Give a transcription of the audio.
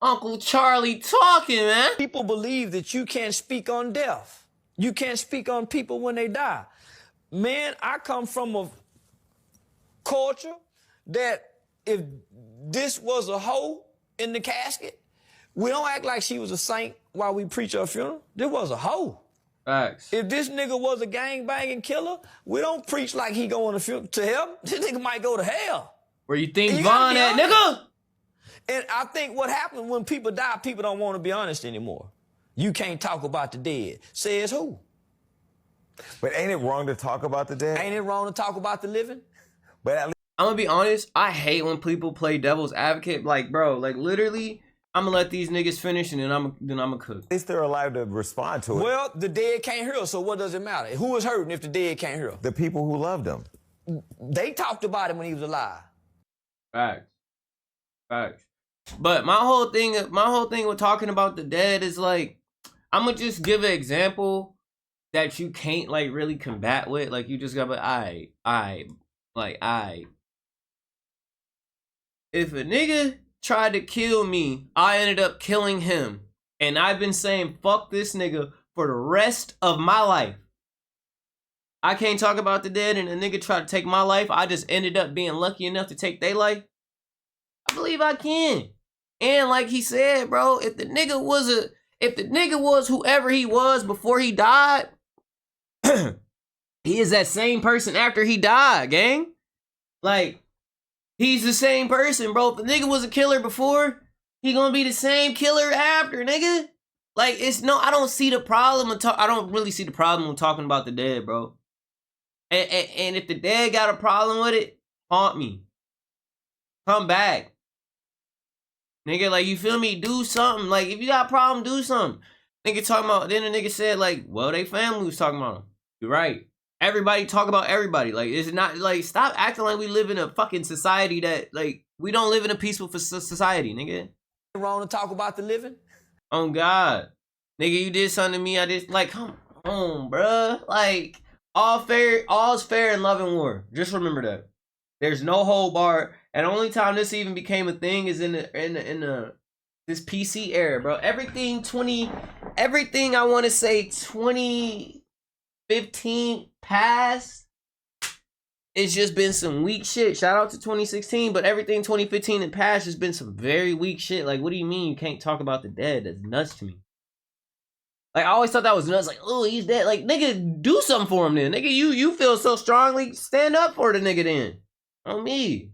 Uncle Charlie talking, man. People believe that you can't speak on death. You can't speak on people when they die. Man, I come from a culture that if this was a hoe in the casket, we don't act like she was a saint while we preach her funeral. This was a hoe. Facts. If this nigga was a gang-banging killer, we don't preach like he going to hell. This nigga might go to hell. Where you think You Von gotta at, be nigga? And I think what happens when people die, people don't want to be honest anymore. You can't talk about the dead. Says who? But ain't it wrong to talk about the dead? Ain't it wrong to talk about the living? But at I'm gonna be honest, I hate when people play devil's advocate. Like, bro, like literally, I'm gonna let these niggas finish and then I'm gonna cook. least they're allowed to respond to it. Well, the dead can't hear us, so what does it matter? Who is hurting if the dead can't hear us? The people who loved him. They talked about him when he was alive. Facts. Facts. But my whole thing with talking about the dead is like, I'm gonna just give an example that you can't like really combat with. Like you just gotta be, if a nigga tried to kill me, I ended up killing him. And I've been saying fuck this nigga for the rest of my life. I can't talk about the dead and a nigga tried to take my life. I just ended up being lucky enough to take their life. I believe I can. And like he said, bro, if the nigga was whoever he was before he died, he is that same person after he died, gang. Like, he's the same person, bro. If the nigga was a killer before, he gonna be the same killer after, nigga. Like, I don't see the problem. I don't really see the problem with talking about the dead, bro. And if the dead got a problem with it, haunt me. Come back. Nigga, like, you feel me? Do something. Like, if you got a problem, do something. Nigga talking about, then the nigga said, like, well, they family was talking about him. You're right. Everybody talk about everybody. Like, it's not, like, stop acting like we live in a fucking society that, like, we don't live in a peaceful society, nigga. Wrong to talk about the living? Oh, God. Nigga, you did something to me. I just, like, come on, bruh. Like, all's fair in love and war. Just remember that. There's no hold bar. And the only time this even became a thing is in this PC era, bro. Everything I want to say 2015 past, it's just been some weak shit. Shout out to 2016, but everything 2015 and past has been some very weak shit. Like, what do you mean you can't talk about the dead? That's nuts to me. Like, I always thought that was nuts. Like, oh, he's dead. Like, nigga, do something for him then. Nigga, you feel so strongly, stand up for the nigga then. On me.